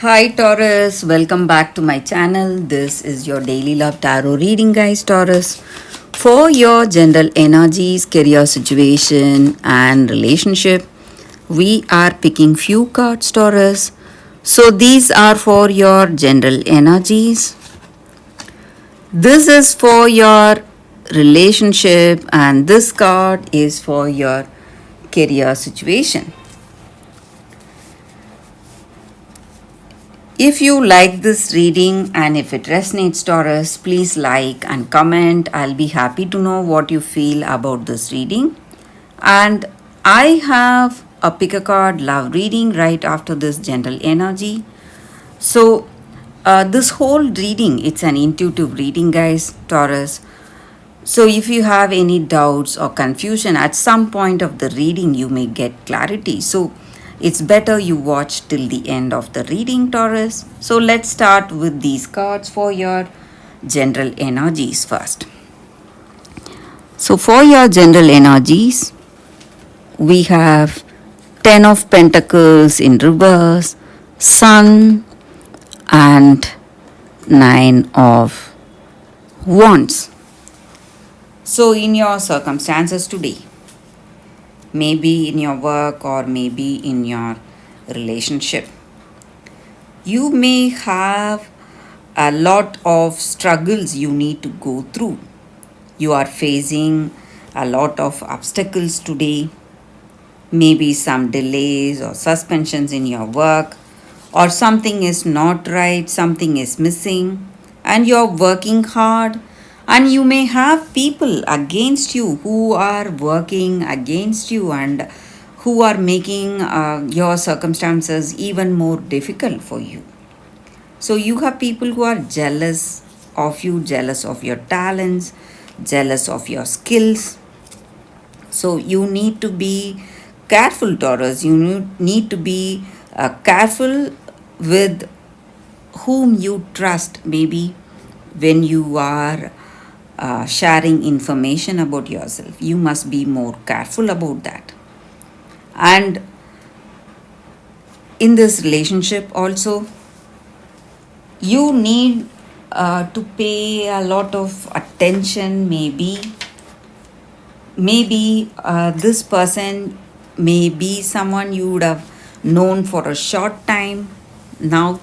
Hi Taurus, welcome back to my channel. This is your daily love tarot reading, guys. Taurus, for your general energies, career situation, and relationship, we are picking few cards, Taurus. So these are for your general energies. This is for your relationship, and this card is for your career situation. If you like this reading and if it resonates, Taurus, please like and comment. I'll be happy to know what you feel about this reading. And I have a pick a card love reading right after this general energy. So, this whole reading, it's an intuitive reading, guys, Taurus. So, if you have any doubts or confusion at some point of the reading, you may get clarity. So, it's better you watch till the end of the reading, Taurus. So, let's start with these cards for your general energies first. So, for your general energies, we have 10 of Pentacles in reverse, Sun, and 9 of Wands. So, in your circumstances today, maybe in your work or maybe in your relationship, you may have a lot of struggles you need to go through. You are facing a lot of obstacles today, maybe some delays or suspensions in your work, or something is not right, something is missing, and you're working hard. And you may have people against you who are working against you and who are making your circumstances even more difficult for you. So, you have people who are jealous of you, jealous of your talents, jealous of your skills. So, you need to be careful, Taurus. You need to be careful with whom you trust, maybe when you are sharing information about yourself. You must be more careful about that. And in this relationship, also, you need to pay a lot of attention. Maybe this person may be someone you would have known for a short time. Now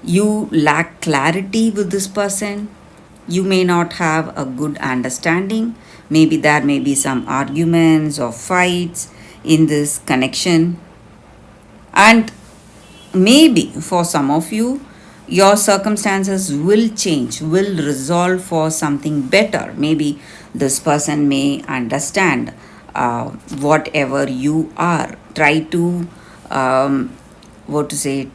you lack clarity with this person. You may not have a good understanding. Maybe there may be some arguments or fights in this connection. And maybe for some of you, your circumstances will change, will resolve for something better. Maybe this person may understand whatever you are. Try to,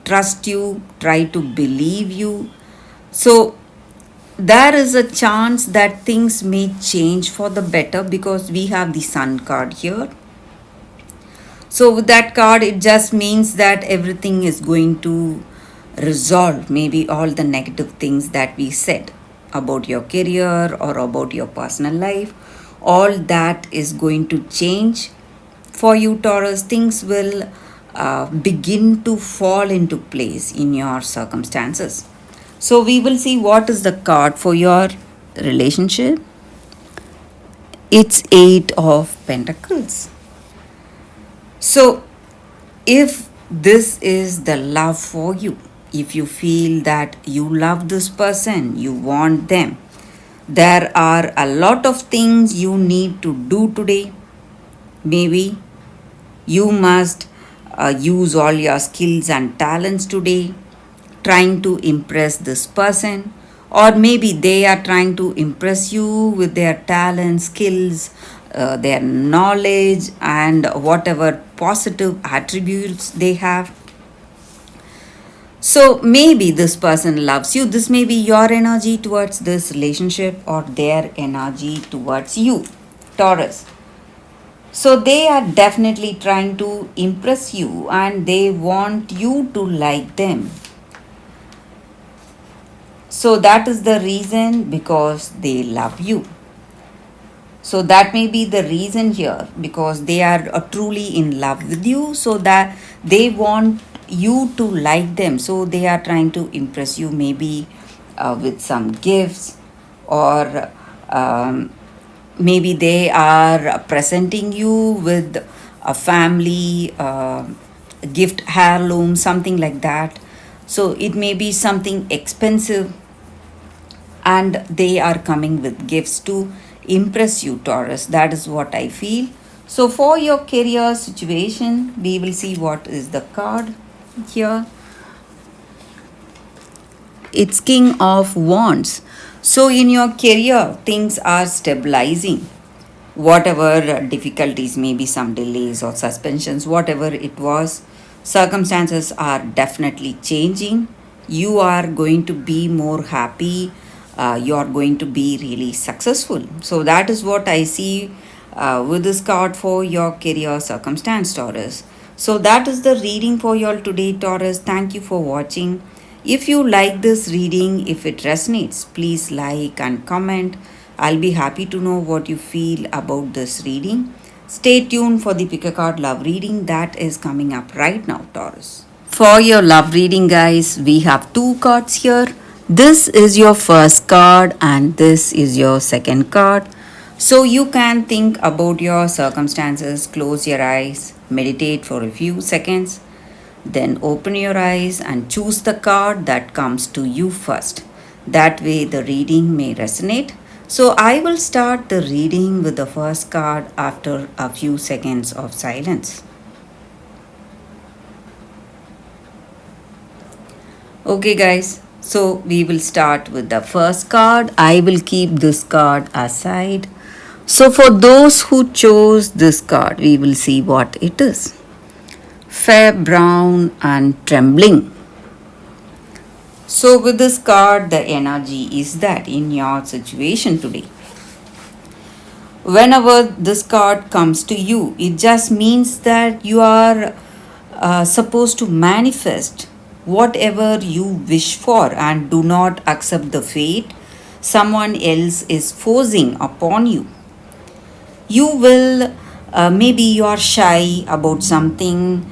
trust you, try to believe you. So, there is a chance that things may change for the better because we have the Sun card here. So, with that card, it just means that everything is going to resolve maybe all the negative things that we said about your career or about your personal life. All that is going to change for you, Taurus. Things will begin to fall into place in your circumstances. So, we will see what is the card for your relationship. It's 8 of Pentacles. So, if this is the love for you, if you feel that you love this person, you want them, there are a lot of things you need to do today. Maybe you must use all your skills and talents today, trying to impress this person, or maybe they are trying to impress you with their talents, skills, their knowledge, and whatever positive attributes they have. So maybe this person loves you. This may be your energy towards this relationship or their energy towards you, Taurus. So they are definitely trying to impress you and they want you to like them. So that is the reason, because they love you. So that may be the reason here, because they are truly in love with you, so that they want you to like them, so they are trying to impress you, maybe with some gifts, or maybe they are presenting you with a family gift heirloom, something like that. So it may be something expensive, and they are coming with gifts to impress you, Taurus. That is what I feel. So for your career situation, we will see what is the card here. It's King of Wands. So in your career, things are stabilizing. Whatever difficulties, maybe some delays or suspensions, whatever it was, circumstances are definitely changing. You are going to be more happy. You are going to be really successful. So that is what I see with this card for your career circumstance, Taurus. So that is the reading for you all today, Taurus. Thank you for watching. If you like this reading, if it resonates, please like and comment. I'll be happy to know what you feel about this reading. Stay tuned for the pick a card love reading that is coming up right now, Taurus. For your love reading, guys, we have two cards here. This is your first card, and this is your second card. So you can think about your circumstances, close your eyes, meditate for a few seconds, then open your eyes and choose the card that comes to you first. That way, the reading may resonate. So, I will start the reading with the first card after a few seconds of silence. Okay, guys, so we will start with the first card. I will keep this card aside. So, for those who chose this card, we will see what it is. Fair, brown, and trembling. So, with this card, the energy is that in your situation today, whenever this card comes to you, it just means that you are supposed to manifest whatever you wish for and do not accept the fate someone else is forcing upon you. You will, maybe you are shy about something,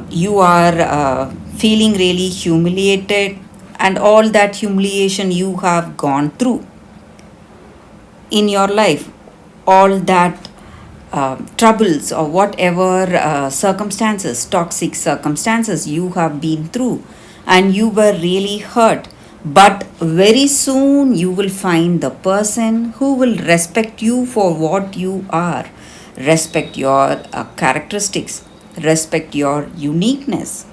you are feeling really humiliated, and all that humiliation you have gone through in your life, all that troubles or whatever circumstances, toxic circumstances you have been through, and you were really hurt. But very soon you will find the person who will respect you for what you are, respect your characteristics, respect your uniqueness.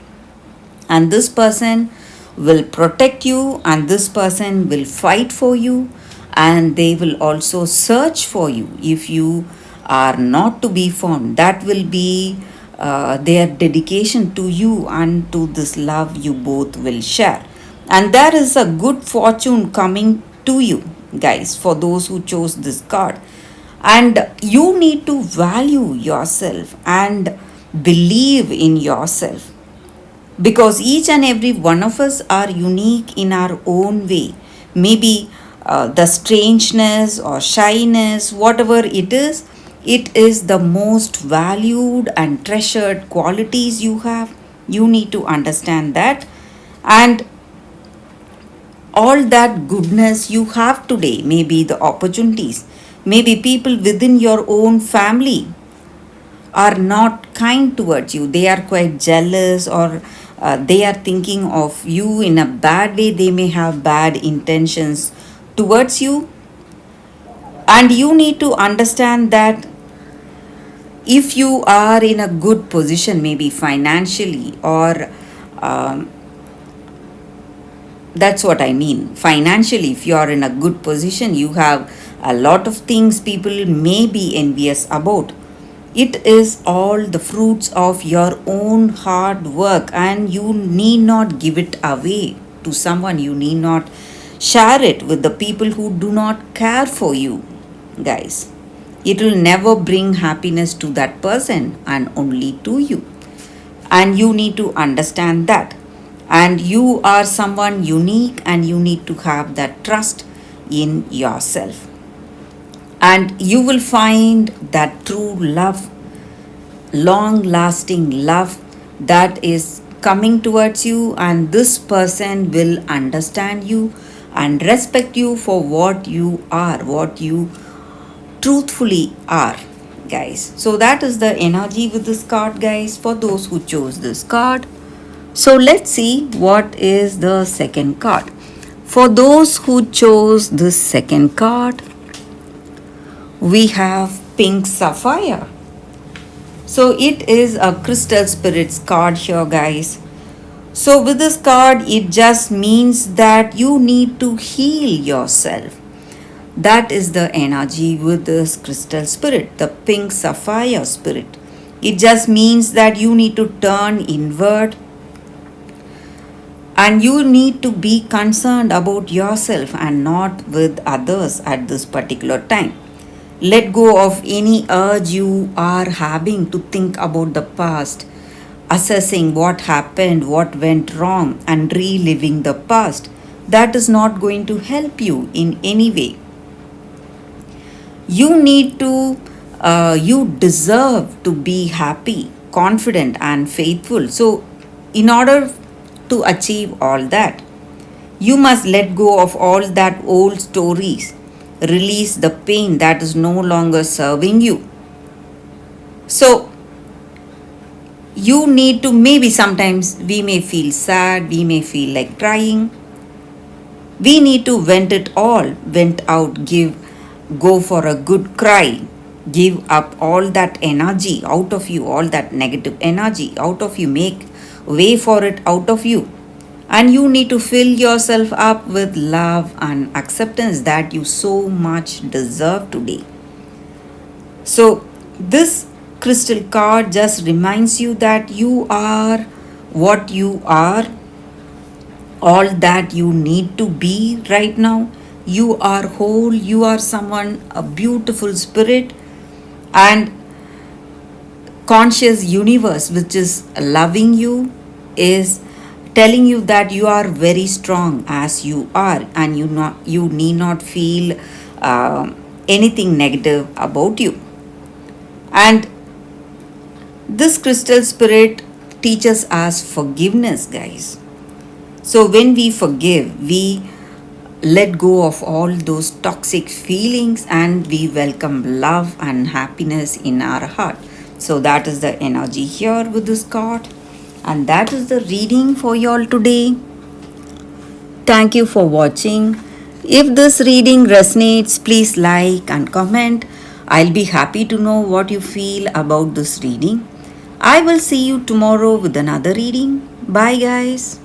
And this person will protect you, and this person will fight for you, and they will also search for you if you are not to be found. That will be their dedication to you and to this love you both will share. And there is a good fortune coming to you, guys, for those who chose this card. And you need to value yourself and believe in yourself, because each and every one of us are unique in our own way. Maybe the strangeness or shyness, whatever it is the most valued and treasured qualities you have. You need to understand that. And all that goodness you have today, maybe the opportunities, maybe people within your own family are not kind towards you. They are quite jealous, or they are thinking of you in a bad way. They may have bad intentions towards you. And you need to understand that if you are in a good position, maybe financially, or that's what I mean. Financially, if you are in a good position, you have a lot of things people may be envious about. It is all the fruits of your own hard work, and you need not give it away to someone. You need not share it with the people who do not care for you, guys. It will never bring happiness to that person and only to you. And you need to understand that. And you are someone unique, and you need to have that trust in yourself. And you will find that true love, long lasting love, that is coming towards you, and this person will understand you and respect you for what you are, what you truthfully are, guys. So that is the energy with this card, guys, for those who chose this card. So let's see what is the second card. For those who chose this second card, we have Pink Sapphire. So it is a crystal spirits card here, guys. So with this card, it just means that you need to heal yourself. That is the energy with this crystal spirit, the pink sapphire spirit. It just means that you need to turn inward and you need to be concerned about yourself and not with others at this particular time. Let go of any urge you are having to think about the past, assessing what happened, what went wrong, and reliving the past. That is not going to help you in any way. You need to, you deserve to be happy, confident, and faithful. So, in order to achieve all that, you must let go of all that old stories, release the pain that is no longer serving you. So, you need to, maybe sometimes we may feel sad, we may feel like crying. We need to vent it all, vent out, go for a good cry, give up all that energy out of you, all that negative energy out of you, make way for it out of you. And you need to fill yourself up with love and acceptance that you so much deserve today. So, this crystal card just reminds you that you are what you are, all that you need to be right now. You are whole, you are someone, a beautiful spirit, and conscious universe which is loving you is telling you that you are very strong as you are, and you need not feel anything negative about you. And this crystal spirit teaches us forgiveness, guys. So when we forgive, we let go of all those toxic feelings and we welcome love and happiness in our heart. So that is the energy here with this card. And that is the reading for y'all today. Thank you for watching. If this reading resonates, please like and comment. I'll be happy to know what you feel about this reading. I will see you tomorrow with another reading. Bye, guys.